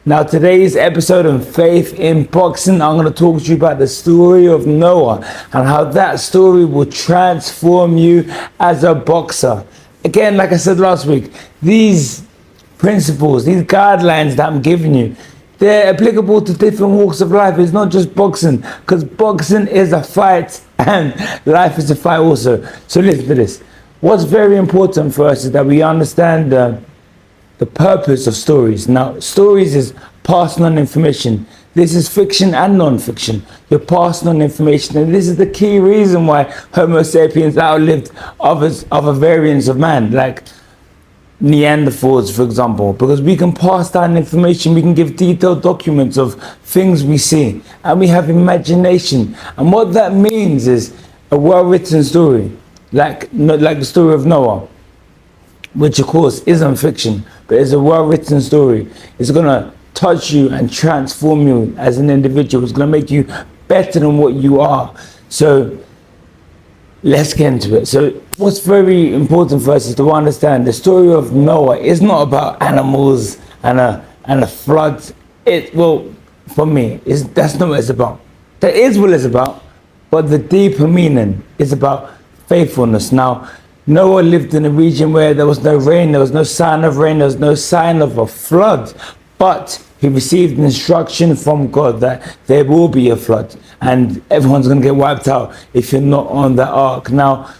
Now today's episode on Faith in Boxing, I'm going to talk to you about the story of Noah and how that story will transform you as a boxer. Again, like I said last week, these principles, these guidelines that I'm giving you, they're applicable to different walks of life. It's not just boxing, because boxing is a fight and life is a fight also. So listen to this. What's very important for us is that we understand the purpose of stories. Now, stories is passing on information. This is fiction and non-fiction. You're passing on information, and this is the key reason why Homo sapiens outlived other variants of man, like Neanderthals, for example, because we can pass down information, we can give detailed documents of things we see, and we have imagination. And what that means is a well-written story, like the story of Noah, which of course isn't fiction, but it's a well-written story. It's gonna touch you and transform you as an individual. It's gonna make you better than what you are. So let's get into it. So what's very important for us is to understand the story of Noah is not about animals and a flood. For me, that's not what it's about. That is what it's about, but the deeper meaning is about faithfulness. Now, Noah lived in a region where there was no rain, there was no sign of rain, there was no sign of a flood, but he received instruction from God that there will be a flood and everyone's going to get wiped out if you're not on the ark. Now,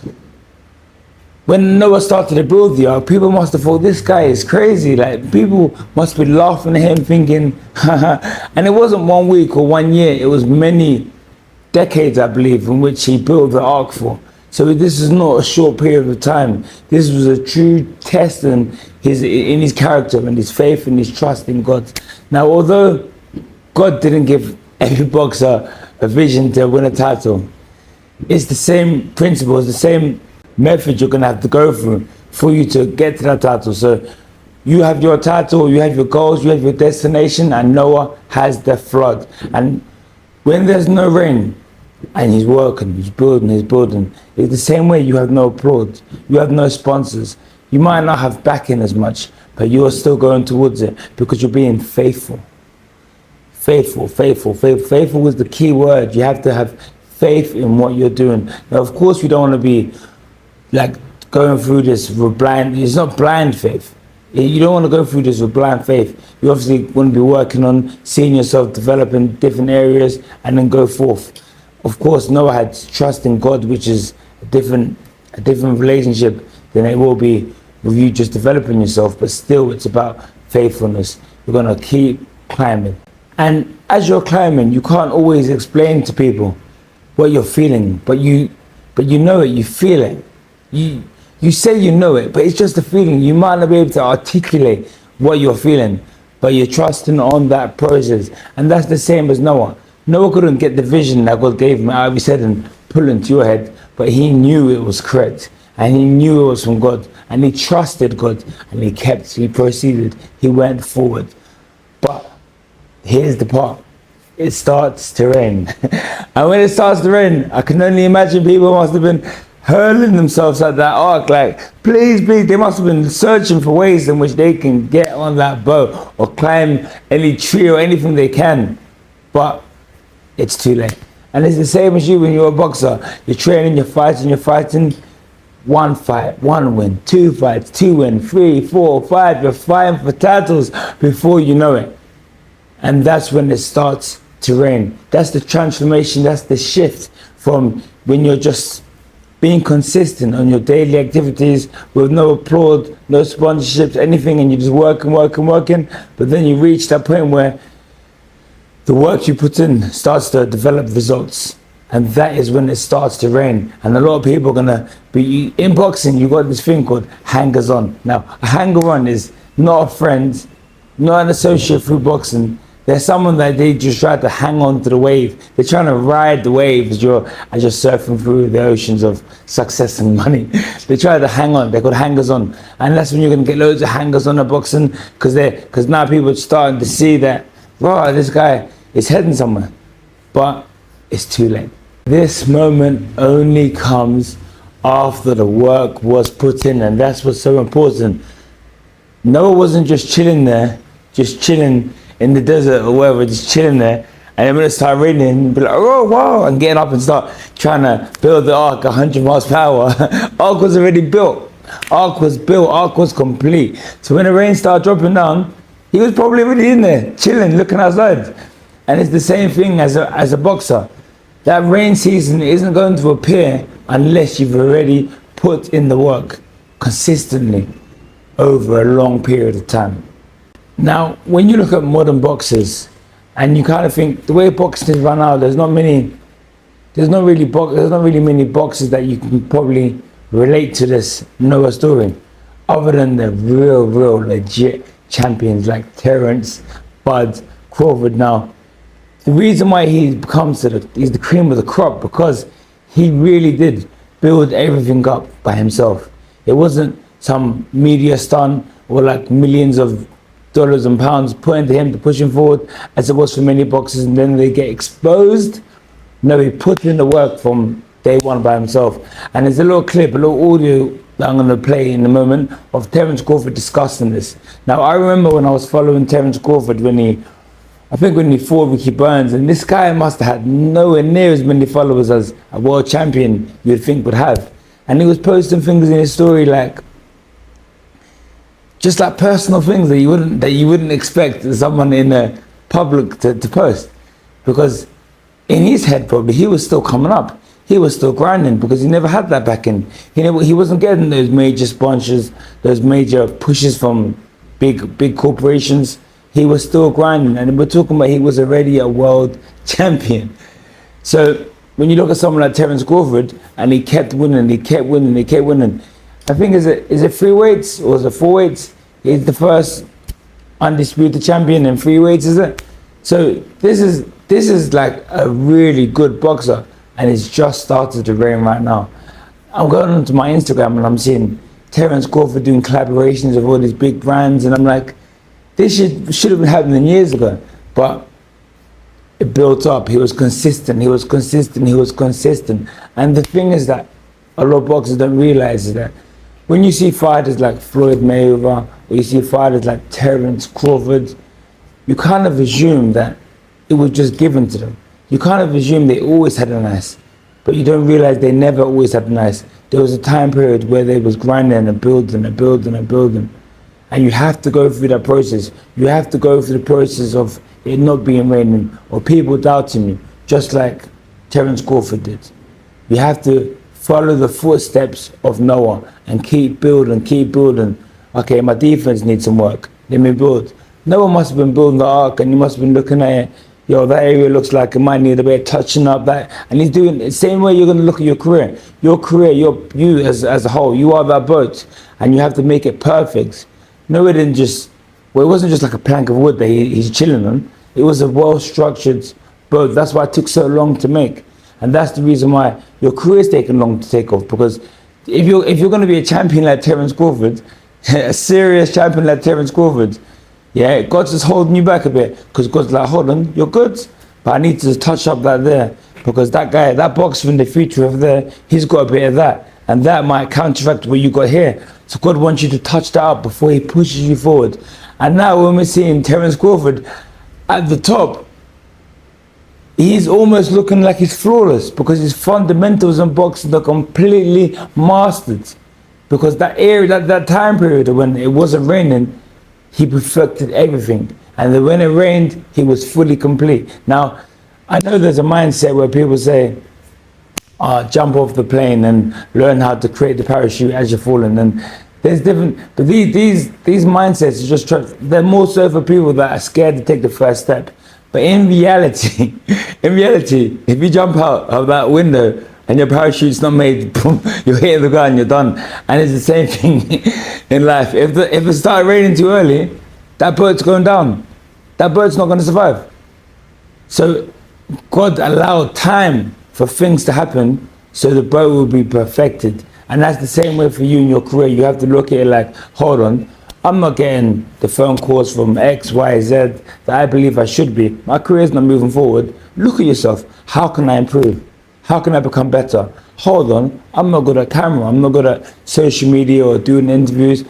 when Noah started to build the ark, people must have thought, this guy is crazy. Like, people must be laughing at him thinking, and it wasn't 1 week or 1 year, it was many decades, I believe, in which he built the ark for. So this is not a short period of time. This was a true test in his character and his faith and his trust in God. Now, although God didn't give every boxer a vision to win a title, it's the same principles, the same method you're going to have to go through for you to get to that title. So you have your title, you have your goals, you have your destination, and Noah has the flood. And when there's no rain, and he's working, he's building. It's the same way. You have no applause, you have no sponsors, you might not have backing as much, but you are still going towards it because you're being faithful. Faithful is the key word. You have to have faith in what you're doing. Now, of course, you don't want to be like going through this with blind. It's not blind faith. You don't want to go through this with blind faith. You obviously want to be working on seeing yourself develop in different areas and then go forth. Of course, Noah had trust in God, which is a different relationship than it will be with you just developing yourself, but still it's about faithfulness. You're going to keep climbing. And as you're climbing, you can't always explain to people what you're feeling, but you know it, you feel it. You say you know it, but it's just a feeling. You might not be able to articulate what you're feeling, but you're trusting on that process. And that's the same as Noah. Noah couldn't get the vision that God gave him out of his head and pull into your head, but he knew it was correct, and he knew it was from God, and he trusted God, and he proceeded, he went forward. But here's the part, it starts to rain. And when it starts to rain, I can only imagine people must have been hurling themselves at that ark, like, please, they must have been searching for ways in which they can get on that boat or climb any tree or anything they can, but it's too late. And it's the same as you when you're a boxer. You're training, you're fighting. 1 fight, 1 win, 2 fights, 2 win, 3, 4, 5. You're fighting for titles before you know it. And that's when it starts to rain. That's the transformation, that's the shift from when you're just being consistent on your daily activities with no applause, no sponsorships, anything, and you're just working. But then you reach that point where the work you put in starts to develop results, and that is when it starts to rain. And a lot of people are gonna be in boxing. You got this thing called hangers on. Now, a hanger on is not a friend, not an associate through boxing. They're someone that they just try to hang on to the wave. They're trying to ride the wave as you're surfing through the oceans of success and money. They try to hang on. They're called hangers on, and that's when you're gonna get loads of hangers on in boxing, because now people are starting to see that, wow, this guy is heading somewhere, but it's too late. This moment only comes after the work was put in, and that's what's so important. Noah wasn't just chilling there, just chilling in the desert or wherever, just chilling there. And then when it started raining, be like, oh wow, and getting up and start trying to build the ark 100 miles per hour. Ark was already built. Ark was built. Ark was complete. So when the rain started dropping down, he was probably already in there, chilling, looking outside. And it's the same thing as a boxer. That rain season isn't going to appear unless you've already put in the work consistently over a long period of time. Now, when you look at modern boxers, and you kind of think the way boxing is run out, there's not really many boxers that you can probably relate to this Noah story, other than the real legit champions like Terence, Bud, Crawford. Now, the reason why he's the cream of the crop, because he really did build everything up by himself. It wasn't some media stunt or like millions of dollars and pounds put into him to push him forward, as it was for many boxers, and then they get exposed. No, he put in the work from day one by himself. And there's a little clip, a little audio that I'm going to play in a moment of Terence Crawford discussing this. Now, I remember when I was following Terence Crawford when he fought Ricky Burns, and this guy must have had nowhere near as many followers as a world champion you'd think would have. And he was posting things in his story like, just like personal things that you wouldn't expect someone in the public to post, because in his head probably he was still coming up, he was still grinding, because he never had that backing. He wasn't getting those major sponsors, those major pushes from big corporations. He was still grinding, and we're talking about he was already a world champion. So when you look at someone like Terence Crawford, and he kept winning. I think is it free weights or is it four weights? He's the first undisputed champion in free weights, is it? So this is like a really good boxer, and it's just started to reign right now. I'm going onto my Instagram and I'm seeing Terence Crawford doing collaborations with all these big brands, and I'm like, this should have been happening years ago. But it built up. He was consistent. And the thing is that a lot of boxers don't realize is that when you see fighters like Floyd Mayweather, or you see fighters like Terence Crawford, you kind of assume that it was just given to them. You kind of assume they always had a nice, but you don't realize they never always had a nice. There was a time period where they was grinding and building. And you have to go through that process. You have to go through the process of it not being raining, or people doubting you, just like Terence Crawford did. You have to follow the footsteps of Noah and keep building. Okay, my defense needs some work. Let me build. Noah must have been building the arc, and he must have been looking at it. Yo, that area looks like it might need a bit of touching up. That, and he's doing the same way you're going to look at your career. You as a whole, you are that boat, and you have to make it perfect. Noah didn't just, it wasn't just like a plank of wood that he's chilling on. It was a well-structured boat. That's why it took so long to make. And that's the reason why your career's taken long to take off. Because if you're going to be a champion like Terence Crawford, a serious champion like Terence Crawford, yeah, God's just holding you back a bit. Because God's like, hold on, you're good, but I need to touch up that there. Because that guy, that boxer in the future over there, he's got a bit of that. And that might counteract what you got here. So God wants you to touch that up before he pushes you forward. And now when we're seeing Terence Crawford at the top, he's almost looking like he's flawless, because his fundamentals in boxing are completely mastered. Because that area, that time period when it wasn't raining, he perfected everything. And then when it rained, he was fully complete. Now, I know there's a mindset where people say, jump off the plane and learn how to create the parachute as you're falling. And there's different, but these mindsets are just they're more so for people that are scared to take the first step. But in reality, if you jump out of that window and your parachute's not made, boom, you're hitting the ground, you're done. And it's the same thing in life. If it started raining too early, that boat's going down. That boat's not going to survive. So God allowed time for things to happen so the boat will be perfected. And that's the same way for you in your career. You have to look at it like, hold on, I'm not getting the phone calls from X, Y, Z that I believe I should be. My career's not moving forward. Look at yourself. How can I improve? How can I become better? Hold on, I'm not good at camera. I'm not good at social media or doing interviews.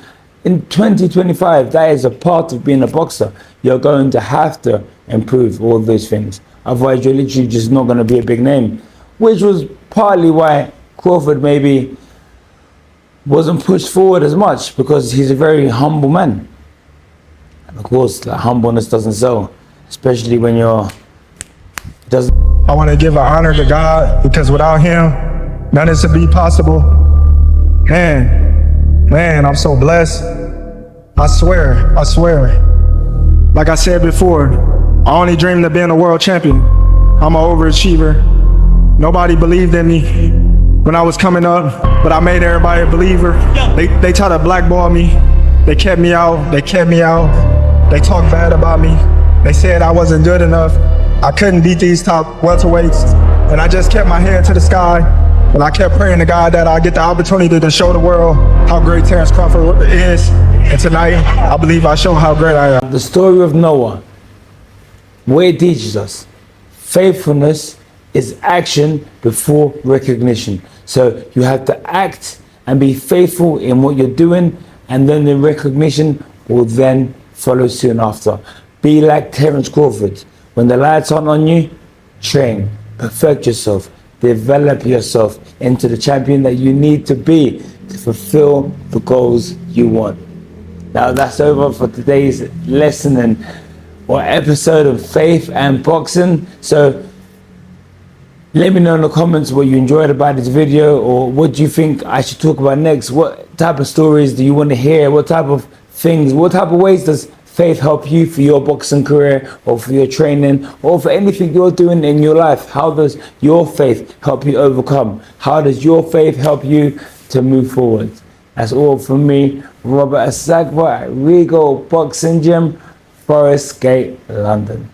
in 2025, that is a part of being a boxer. You're going to have to improve all those things. Otherwise, you're literally just not going to be a big name. Which was partly why Crawford maybe wasn't pushed forward as much, because he's a very humble man. And of course, like, humbleness doesn't sell, especially when you're... I want to give an honor to God, because without him, none of this would be possible. Man, I'm so blessed. I swear. Like I said before, I only dreamed of being a world champion. I'm an overachiever. Nobody believed in me when I was coming up, but I made everybody a believer. They tried to blackball me. They kept me out. They talked bad about me. They said I wasn't good enough. I couldn't beat these top welterweights. And I just kept my head to the sky. And I kept praying to God that I get the opportunity to show the world how great Terrence Crawford is. And tonight, I believe I show how great I am. The story of Noah, what it teaches us, faithfulness is action before recognition. So you have to act and be faithful in what you're doing, and then the recognition will then follow soon after. Be like Terrence Crawford. When the lights aren't on you, train, perfect yourself, develop yourself into the champion that you need to be to fulfill the goals you want. Now that's over for today's lesson or episode of Faith and Boxing. So let me know in the comments what you enjoyed about this video, or what do you think I should talk about next. What type of stories do you want to hear? What type of things, what type of ways does faith help you for your boxing career, or for your training, or for anything you're doing in your life? How does your faith help you overcome? How does your faith help you to move forward? That's all from me, Robert Asagwa at Regal Boxing Gym, Forest Gate, London.